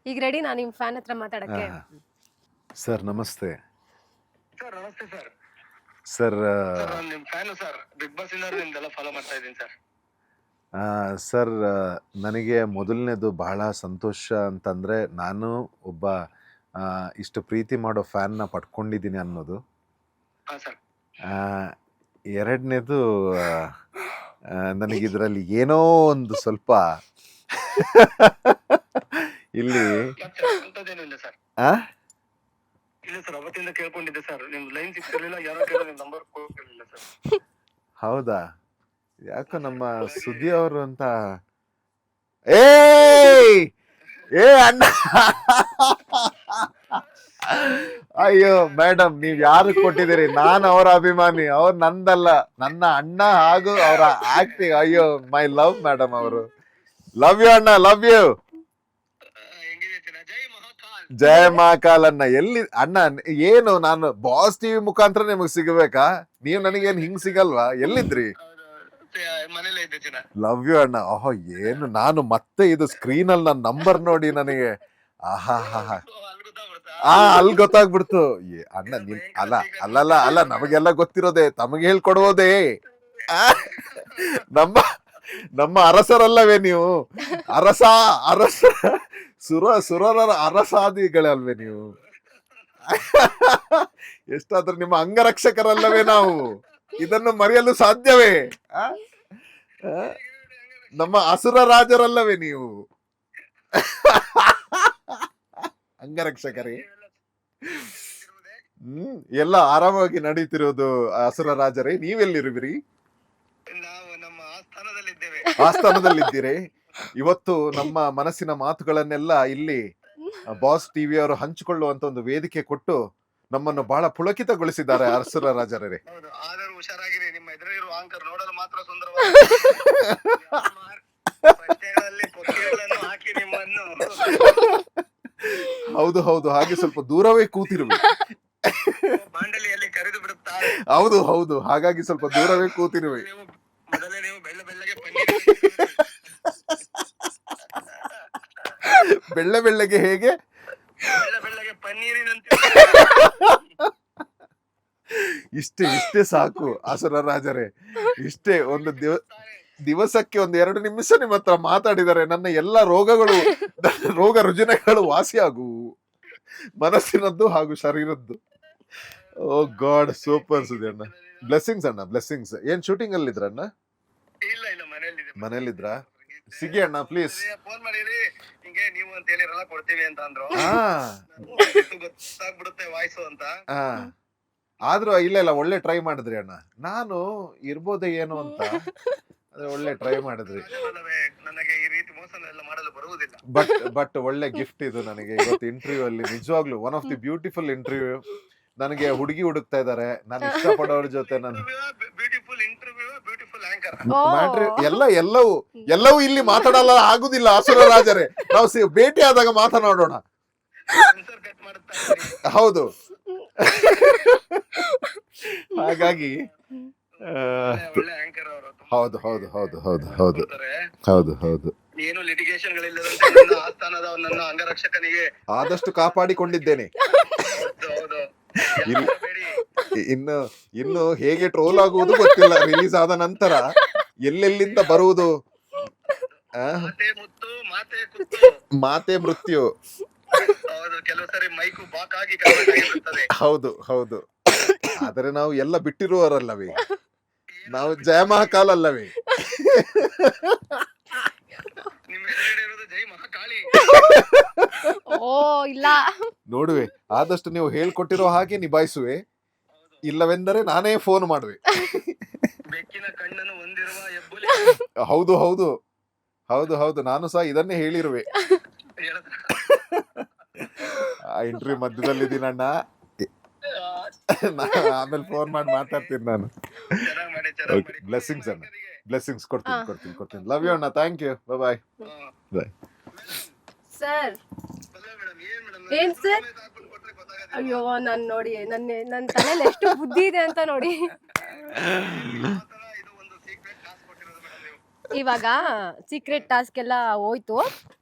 ಈಗ ರೆಡಿ ನಾನು ನಿಮ್ಮ ಫ್ಯಾನ್ ಹತ್ರ ಮಾತಾಡಕ್ಕೆ. ಸರ್ ನಮಸ್ತೆ. ಸರ್ ನಮಸ್ತೆ ಸರ್. ಸರ್ ಸರ್ ನಾನು ನಿಮ್ಮ ಫ್ಯಾನ್ ಸರ್. ಬಿಗ್ ಬಾಸ್ ಇಂದ ನಿಮ್ದೆಲ್ಲ ಫಾಲೋ ಮಾಡ್ತಾ ಇದ್ದೀನಿ ಸರ್. ಸರ್ ನನಗೆ ಮೊದಲನೇದು ಬಹಳ ಸಂತೋಷ ಅಂತಂದರೆ ನಾನು ಒಬ್ಬ ಇಷ್ಟು ಪ್ರೀತಿ ಮಾಡೋ ಫ್ಯಾನ್ನ ಪಡ್ಕೊಂಡಿದ್ದೀನಿ ಅನ್ನೋದು. ಹಾಂ ಸರ್. ಎರಡನೇದು ನನಗಿದರಲ್ಲಿ ಏನೋ ಒಂದು ಸ್ವಲ್ಪ ಇಲ್ಲಿ ಅಂತದೇನಿಲ್ಲ ಸರ್. ಆ ಇಲ್ಲ ಸರ್, ಅವತ್ತಿಂದ ಕೇಳ್ಕೊಂಡಿದ್ದೆ ಸರ್. ನಿಮ್ ಲೈನ್ ಸಿಗ್ತಿರ್ಲಿಲ್ಲ, ಯಾರೋ ಕೇಳಿದ್ರೆ ನಿಮ್ ನಂಬರ್ ಕೊಟ್ಟಿರ್ಲಿಲ್ಲ ಸರ್. ಹೌದಾ? ಯಾಕೋ ನಮ್ಮ ಸುದ್ದಿ ಅವರು ಅಂತ. ಏ ಅಣ್ಣ, ಅಯ್ಯೋ ಮೇಡಮ್, ನೀವ್ ಯಾರು ಕೊಟ್ಟಿದ್ದೀರಿ? ನಾನು ಅವರ ಅಭಿಮಾನಿ, ಅವ್ರು ನಂದಲ್ಲ, ನನ್ನ ಅಣ್ಣ ಹಾಗೂ ಅವರ ಆಕ್ಟಿಂಗ್. ಅಯ್ಯೋ ಮೈ ಲವ್ ಮೇಡಮ್, ಅವರು ಲವ್ ಯು ಅಣ್ಣ, ಲವ್ ಯು. ಹೆಂಗಿದೆ ಚಿನ್ನ? ಜೈ ಮಹಾಕಾಲ್. ಜಯ ಮಹಾಕಾಲ್ ಅಣ್ಣ. ಎಲ್ಲಿ ಅಣ್ಣ? ಏನು ನಾನು ಬಾಸ್ ಟಿವಿ ಮುಖಾಂತರ ನಿಮಗ್ ಸಿಗಬೇಕಾ? ನೀವ್ ನನಗೇನ್ ಹಿಂಗ್ ಸಿಗಲ್ವಾ? ಎಲ್ಲಿದ್ರಿ? ಮನೇಲೆ ಇದ್ದೆ ಚಿನ್ನ. ಲವ್ ಯು ಅಣ್ಣ. ಓಹೋ, ಏನು ನಾನು ಮತ್ತೆ ಇದು ಸ್ಕ್ರೀನ್ ಅಲ್ಲಿ ನನ್ನ ನಂಬರ್ ನೋಡಿ ನನಗೆ ಆಹಾ ಅಲ್ಲಿ ಗೊತ್ತಾಗ್ಬಿಡ್ತು. ಅಣ್ಣ ನಿಮ್ ಅಲ್ಲ ನಮಗೆಲ್ಲ ಗೊತ್ತಿರೋದೆ, ತಮಗೆ ಹೇಳ್ಕೊಡೋದೇ. ನಮ್ಮ ಅರಸರಲ್ಲವೇ ನೀವು? ಅರಸ ಸುರರ ಅರಸಾದಿಗಳಲ್ವೇ ನೀವು? ಎಷ್ಟಾದ್ರೂ ನಿಮ್ಮ ಅಂಗರಕ್ಷಕರಲ್ಲವೇ ನಾವು? ಇದನ್ನು ಮರೆಯಲು ಸಾಧ್ಯವೇ? ನಮ್ಮ ಅಸುರ ರಾಜರಲ್ಲವೇ ನೀವು? ಅಂಗರಕ್ಷಕರೇ. ಎಲ್ಲ ಆರಾಮಾಗಿ ನಡೀತಿರೋದು ಅಸುರ ರಾಜರೇ. ನೀವೆಲ್ಲಿರುವಿರಿ? ನಾವು ನಮ್ಮ ಆಸ್ಥಾನದಲ್ಲಿದ್ದೇವೆ. ಆಸ್ಥಾನದಲ್ಲಿದ್ದೀರಿ. ಇವತ್ತು ನಮ್ಮ ಮನಸ್ಸಿನ ಮಾತುಗಳನ್ನೆಲ್ಲ ಇಲ್ಲಿ ಬಾಸ್ ಟಿವಿ ಅವರು ಹಂಚಿಕೊಳ್ಳುವಂತ ಒಂದು ವೇದಿಕೆ ಕೊಟ್ಟು ನಮ್ಮನ್ನು ಬಹಳ ಪುಳಕಿತಗೊಳಿಸಿದ್ದಾರೆ ಅಸುರ ರಾಜರೇ. ಹೌದು, ಆದರೂ ಹುಷಾರಾಗಿರಿ. ನಿಮ್ಮ ಎದುರಿರುವ ಆಂಕರ್ ನೋಡಲು ಮಾತ್ರ ಸುಂದರವಾಗಿ ಬಟ್ಟೆಗಳಲ್ಲಿ ಪೊಕ್ಕೆಗಳನ್ನು ಹಾಕಿ ನಿಮ್ಮನ್ನು. ಹೌದು ಹೌದು, ಹಾಗೆ ಸ್ವಲ್ಪ ದೂರವೇ ಕೂತಿರುವೆ. ಬಾಂಡಲಿಯಲ್ಲಿ ಕರೆದು ಬಿಡುತ್ತಾರೆ. ಹೌದು ಹೌದು, ಹಾಗಾಗಿ ಸ್ವಲ್ಪ ದೂರವೇ ಕೂತಿರುವೆ. ಮೊದಲೇ ನೀವು ಬೆಳ್ಳಗೆ ಬೆಳ್ಳಗೆ ಹೇಗೆ? ಬೆಳ್ಳಗೆ ಪನ್ನೀರಿನಂತೆ. ಇಷ್ಟೇ ಸಾಕು ಅಸುರ ರಾಜರೇ. ಇಷ್ಟೇ ಒಂದು ದಿವಸಕ್ಕೆ 1-2 ನಿಮಿಷ ನಿಮ್ಮ ಹತ್ರ ಮಾತಾಡಿದರೆ ನನ್ನ ಎಲ್ಲ ರೋಗ ರುಜಿನಗಳು ವಾಸಿಯಾಗುವು, ಮನಸ್ಸಿನದ್ದು ಹಾಗೂ ಶರೀರದ್ದು. ಓ ಗಾಡ್, ಸೂಪರ್ ಸುದ್ದಿ ಅಣ್ಣ. ಬ್ಲೆಸ್ಸಿಂಗ್ಸ್ ಅಣ್ಣ, ಬ್ಲೆಸ್ಸಿಂಗ್ಸ್. ಏನ್ ಶೂಟಿಂಗ್ ಅಲ್ಲಿ ಇದ್ರಣ್ಣ? ಇಲ್ಲ ಮನೇಲಿದ್ರಾ? ಸಿಗಿ ಅಣ್ಣ ಪ್ಲೀಸ್. ಫೋನ್ ಮಾಡಿರಿ, ಹಿಂಗೆ ನೀವು ಅಂತ ಹೇಳಿರಲ್ಲ ಕೊಡ್ತೀವಿ ಅಂತ ಅಂದ್ರು. ಗೊತ್ತಾಗ್ಬಿಡುತ್ತೆ ವಾಯ್ಸು ಅಂತ. ಆದ್ರೂ ಇಲ್ಲ ಒಳ್ಳೆ ಟ್ರೈ ಮಾಡಿದ್ರಿ ಅಣ್ಣ. ನಾನು ಇರ್ಬೋದೇ ಏನು ಅಂತ, ಅದೇ ಒಳ್ಳೆ ಟ್ರೈ ಮಾಡಿದ್ರಿ. ನನಗೆ ಈ ರೀತಿ ಮೋಸ ಎಲ್ಲ ಮಾಡಲು ಬರುವುದಿಲ್ಲ. ಬಟ್ ಒಳ್ಳೆ ಗಿಫ್ಟ್ ಇದು ನನಗೆ ಇವತ್ತು ಇಂಟರ್ವ್ಯೂ ಅಲ್ಲಿ. ನಿಜವಾಗ್ಲೂ one of the beautiful interview. ನನಗೆ ಹುಡುಗಿ ಹುಡುಕ್ತಾ ಇದಾರೆ, ನಾನು ಇಷ್ಟಪಡೋರ ಜೊತೆ. ನಾನು ಬ್ಯೂಟಿಫುಲ್ ಇಂಟರ್ವ್ಯೂ, ಬ್ಯೂಟಿಫುಲ್ ಆಂಕರ್. ಎಲ್ಲವೂ ಇಲ್ಲಿ ಮಾತಾಡಲ್ಲ, ಆಗುದಿಲ್ಲ ಅಸುರ ರಾಜರೇ. ನಾವು ಭೇಟಿ ಆದಾಗ ಮಾತನಾಡೋಣ. ಹೌದು, ಹಾಗಾಗಿ ಹೌದು ಹೌದು ಹೌದು ಹೌದು ಹೌದು ಹೌದು ಹೌದು. ಏನು ಲಿಟಿಗೇಷನ್ ಗಳಿಲ್ಲದ ಆಸ್ಥಾನದವನನ್ನ ಅಂಗರಕ್ಷಕನಿಗೆ ಆದಷ್ಟು ಕಾಪಾಡಿಕೊಂಡಿದ್ದೇನೆ. ಇನ್ನು ಹೇಗೆ ಟ್ರೋಲ್ ಆಗುವುದು ಗೊತ್ತಿಲ್ಲ. ರಿಲೀಸ್ ಆದ ನಂತರ ಎಲ್ಲೆಲ್ಲಿಂದ ಬರುವುದು. ಮಾತೆ ಮೃತ್ಯು. ಕೆಲವು ಸರಿ ಮೈಕು ಬಾಕ್ ಆಗಿ ಹೌದು ಹೌದು. ಆದರೆ ನಾವು ಎಲ್ಲ ಬಿಟ್ಟಿರುವವರಲ್ಲವೇ? ನಾವು ಜಯ ಮಹಾಕಾಲ್ ಅಲ್ಲವೇ? ಜೈ ಮಹಾಕಾಳಿ. ಓ ಇಲ್ಲ, ನೋಡುವೆ, ಆದಷ್ಟು ನೀವು ಹೇಳ್ಕೊಟ್ಟಿರೋ ಹಾಗೆ ನಿಭಾಯಿಸುವೆ. ಇಲ್ಲವೆಂದರೆ ನಾನೇ ಫೋನ್ ಮಾಡುವೆ. ಬೆಕ್ಕಿನ ಕಣ್ಣನ್ನು ಹೊಂದಿರುವ ಹೆಬ್ಬುಲಿ. ಹೌದು ಹೌದು ಹೌದು ಹೌದು, ನಾನು ಸಹ ಇದನ್ನೇ ಹೇಳಿರುವೆ. ಆ ಇಂಟರ್ವ್ಯೂ ಮಧ್ಯದಲ್ಲಿದ್ದೀನಣ್ಣ, ಆಮೇಲೆ ಫೋನ್ ಮಾಡಿ ಮಾತಾಡ್ತೀನಿ ನಾನು. ಬ್ಲೆಸ್ಸಿಂಗ್ಸ್ ಅಣ್ಣ, ಬ್ಲೆಸ್ಸಿಂಗ್ಸ್ ಕೊಡ್ತೀನಿ. ಲವ್ ಯು ಅಣ್ಣ, thank you, bye bye. Sir ಏನ್ ಸರ್? ಅಯ್ಯೋ, ನಾನು ನೋಡಿ ನನ್ನ ತಲೆಯಲ್ಲಿ ಎಷ್ಟು ಬುದ್ಧಿ ಇದೆ ಅಂತ ನೋಡಿ. ಇವಾಗ ಸೀಕ್ರೆಟ್ ಟಾಸ್ಕ್ ಎಲ್ಲ ಹೋಯ್ತು.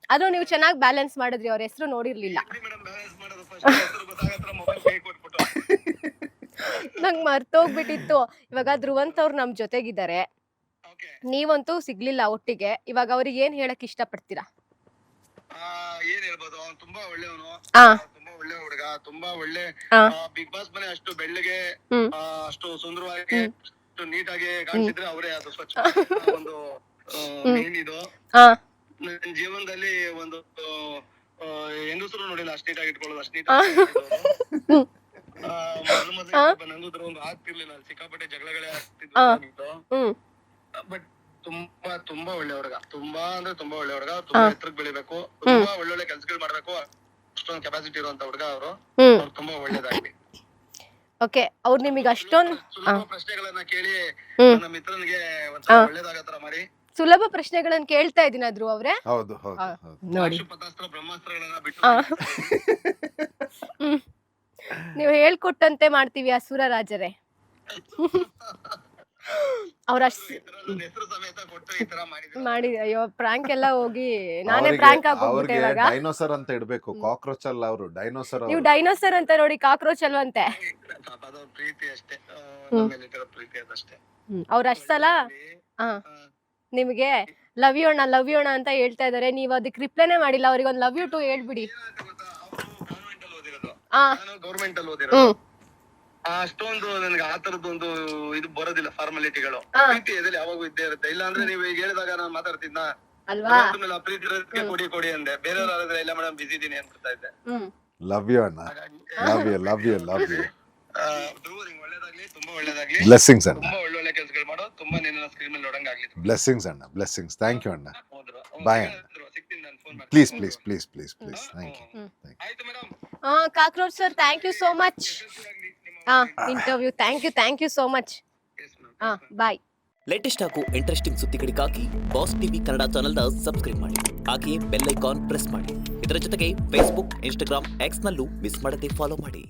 ಆದ್ರೂ ನೀವು ಚೆನ್ನಾಗಿ ಬ್ಯಾಲೆನ್ಸ್ ಮಾಡಿದ್ರಿ, ಅವ್ರ ಹೆಸರು ನೋಡಿರ್ಲಿಲ್ಲ. ಮೇಡಮ್ ಬ್ಯಾಲೆನ್ಸ್ ಮಾಡೋದು ಫಸ್ಟ್ ಹೆಸರು ಗೊತ್ತಾಗತ್ರ ಮೊಬೈಲ್ ಕೈ ಕೊಟ್ಬಿಟ್ಟು. ನಂಗೆ ಮರ್ತೋಗ್ಬಿಟ್ಟಿತ್ತು. ಇವಾಗ ಧ್ರುವಂತ್ ಅವ್ರು ನಮ್ ಜೊತೆಗಿದ್ದಾರೆ, ಓಕೆ ನೀವಂತೂ ಸಿಗ್ಲಿಲ್ಲ ಒಟ್ಟಿಗೆ. ಇವಾಗ ಅವ್ರಿಗೆ ಏನ್ ಹೇಳಕ್ ಇಷ್ಟಪಡ್ತೀರಾ? ಏನ್ ಹೇಳ್ಬೋದು, ಅವ್ನು ತುಂಬಾ ಒಳ್ಳೆಯವನು, ಆ ತುಂಬಾ ಒಳ್ಳೆ ಹುಡುಗ, ತುಂಬಾ ಒಳ್ಳೆ ಆ. ಬಿಗ್ ಬಾಸ್ ಮನೆ ಅಷ್ಟು ಬೆಳ್ಳಗೆ, ಹ್ಮ್. ಅಷ್ಟು ಸುಂದರವಾಗಿ, ಅಷ್ಟು ನೀಟಾಗಿ ಕಾಣಿಸಿದ್ರೆ ಅವರೇ ಅದು ಸ್ವಚ್ಛ ಒಂದು ಮೇನ್ ಇದು. ಆ ನನ್ನ ಜೀವನದಲ್ಲಿ ಒಂದು ಹೆಂಗಸರು ನೋಡಿಲ್ಲ ಅಷ್ಟು ನೀಟಾಗಿ ಇಟ್ಕೊಳ್ಳೋದು, ಅಷ್ಟು ಹ್ಮ್. ಮೊದಲು ನಂಗೂ ಒಂದು ಆಗ್ತಿರ್ಲಿಲ್ಲ, ಸಿಕ್ಕಾಪಟ್ಟೆ ಜಗಳಗಳೇ ಆಗ್ತಿದ್ವು. ಹ್ಮ್ ಬಟ್ ತುಂಬಾ ತುಂಬಾ ಒಳ್ಳೆ ಹುಡುಗ, ತುಂಬಾ ಅಂದ್ರೆ ತುಂಬಾ ಒಳ್ಳೆ ಹುಡುಗ, ತುಂಬಾ ಎತ್ತರಕ್ಕೆ ಬೆಳಿಬೇಕು, ತುಂಬಾ ಒಳ್ಳೊಳ್ಳೆ ಕೆಲ್ಸಗಳು ಮಾಡ್ಬೇಕು, ಅಷ್ಟೊಂದು ಕೆಪಾಸಿಟಿ ಇರುವಂತ ಹುಡುಗ ಅವರು. ಹ್ಮ್ ಅವ್ರು ತುಂಬಾ ಒಳ್ಳೇದಾಗ್ಲಿ. ಓಕೆ, ಅವ್ರು ನಿಮಗೆ ಅಷ್ಟೊಂದು ಸುಲಭ ಪ್ರಶ್ನೆಗಳನ್ನ ಕೇಳಿ ಹ್ಮ್. ನನ್ನ ಮಿತ್ರನಿಗೆ ಒಂಥರ ಒಳ್ಳೇದಾಗತ್ತರ ಮಾಡಿ. ಸುಲಭ ಪ್ರಶ್ನೆಗಳನ್ನ ಕೇಳ್ತಾ ಇದೀನಿ ಧ್ರುವ ಅವ್ರೆ. ಹೌದು ಹೌದು ಹೌದು. ನೋಡಿ, ಪಾಶುಪತಾಸ್ತ್ರ ಬ್ರಹ್ಮಾಸ್ತ್ರಗಳನ್ನ ಬಿಟ್ಟು ಹ್ಮ್, ನೀವು ಹೇಳ್ಕೊಟ್ಟಂತೆ ಮಾಡ್ತೀವಿ ಅಸುರ ರಾಜರೇ. ಅವ್ರ ನನ್ನ ಹೆಸರು ಸಮೇತ ಕೊಟ್ಟು ಈ ತರ ಮಾಡಿದ್ರು. ಮಾಡಿ, ಅಯ್ಯೋ ಪ್ರಾಂಕ್ ಎಲ್ಲ ಹೋಗಿ ನಾನೇ ಅವ್ರಿಗೆ- ಪ್ರಾಂಕ್ ಆಗೋಗ್ಬಿಟ್ಟೆ ಅವ್ರಿಗೆ ಇವಾಗ. ಡೈನೋಸರ್ ಅಂತ ಇಡ್ಬೇಕು, ಕಾಕ್ರೋಚ್ ಅಲ್ಲ ಅವರು, ಡೈನೋಸರ್ ನೀವು ಅವರು. ಡೈನೋಸರ್ ಅಂತ ನೋಡಿ, ಕಾಕ್ರೋಚ್ ಅಲ್ವಂತೆ. ಪಾಪ ಅದೊಂದು ಪ್ರೀತಿ ಅಷ್ಟೇ, ನಮ್ಮ ಮೇಲಿರೋ ಪ್ರೀತಿ ಅದಷ್ಟೇ. ಅವ್ರ ಅಷ್ಟ್ ಸಲ ನಿಮ್ಗೆ ಲವ್ ಯು ಅಣ್ಣ ಅಂತ ಹೇಳ್ತಾ ಇದಾರೆ, ನೀವ್ ಅದಕ್ಕೆ ರಿಪ್ಲೈನೇ ಮಾಡಿಲ್ಲ. ಅವ್ರಿಗೆ ಒಂದು ಲವ್ ಯು ಟು ಹೇಳ್ಬಿಡಿ. ಕಾನ್ವೆಂಟ್ ಅಲ್ಲಿ ಓದಿರೋದು, ಆ ನಾನು ಗೌರ್ಮೆಂಟ್ ಅಲ್ಲಿ ಓದಿರೋದು. ಹ್ಮ್ ಅಷ್ಟೊಂದು ನನಗೆ ಆ ತರದೊಂದು ಇದು ಬರೋದಿಲ್ಲ, ಫಾರ್ಮಾಲಿಟಿಗಳು. ಪ್ರೀತಿ ಎದಲ್ಲಿ ಯಾವಾಗೂ ಇದ್ದೇ ಇರುತ್ತೆ. ಇಲ್ಲ ಅಂದ್ರೆ ನೀವು ಈಗ ಹೇಳಿದಾಗ ನಾನು ಮಾತಾಡ್ತಿದ್ನ ಅಲ್ವಾ? ಪ್ರೀತಿ ಇರೋದಕ್ಕೆ ಕೊಡಿ ಕೊಡಿ ಅಂದೆ, ಬೇರೆಯವ್ರಾದ್ರೆ ಇಲ್ಲ ಮೇಡಮ್ ಬಿಸಿ ಇದೀನಿ ಅನ್ಬಿಡ್ತಾ ಇದ್ದೆ. ಹ್ಮ್ ಲವ್ ಯು ಅಣ್ಣ, love you love you love you. Dhruva ನಿಂಗೆ ಒಳ್ಳೇದಾಗ್ಲಿ, ತುಂಬಾ ಒಳ್ಳೇದಾಗ್ಲಿ, ಬ್ಲೆಸ್ಸಿಂಗ್ಸ್ ಅಣ್ಣ, ತುಂಬಾ ಒಳ್ಳೊಳ್ಳೆ ಕೆಲಸಗಳು ಮಾಡೋ, ತುಂಬಾ ನಿನ್ನ ಸ್ಕ್ರೀನ್ ಮೇಲೆ ನೋಡಂಗಾಗ್ಲಿ. ಬ್ಲೆಸ್ಸಿಂಗ್ಸ್ ಅಣ್ಣ, ಬ್ಲೆಸ್ಸಿಂಗ್ಸ್. ಥ್ಯಾಂಕ್ ಯು ಅಣ್ಣ. ಹೌದು, Bye. ಸಿಗ್ತೀನಿ ನಾನು, ಫೋನ್ ಮಾಡ್ತೀನಿ. Please please please please please. Thank you. ಆಯ್ತು madam. Cockroach sir, thank you so much. Interview thank you so much. Bye. Latest ಹಾಗೂ ಇಂಟ್ರೆಸ್ಟಿಂಗ್ ಸುದ್ದಿಗಳಿಗಾಗಿ ಬಾಸ್ ಟಿವಿ ಕನ್ನಡ ಚಾನೆಲ್ನ ಸಬ್ಸ್ಕ್ರೈಬ್ ಮಾಡಿ. ಹಾಗೆಯೇ ಬೆಲ್ ಐಕಾನ್ ಪ್ರೆಸ್ ಮಾಡಿ. ಇದರ ಜೊತೆಗೆ ಫೇಸ್ಬುಕ್, ಇನ್ಸ್ಟಾಗ್ರಾಮ್, ಎಕ್ಸ್ನಲ್ಲೂ ಮಿಸ್ ಮಾಡದೆ ಫಾಲೋ ಮಾಡಿ.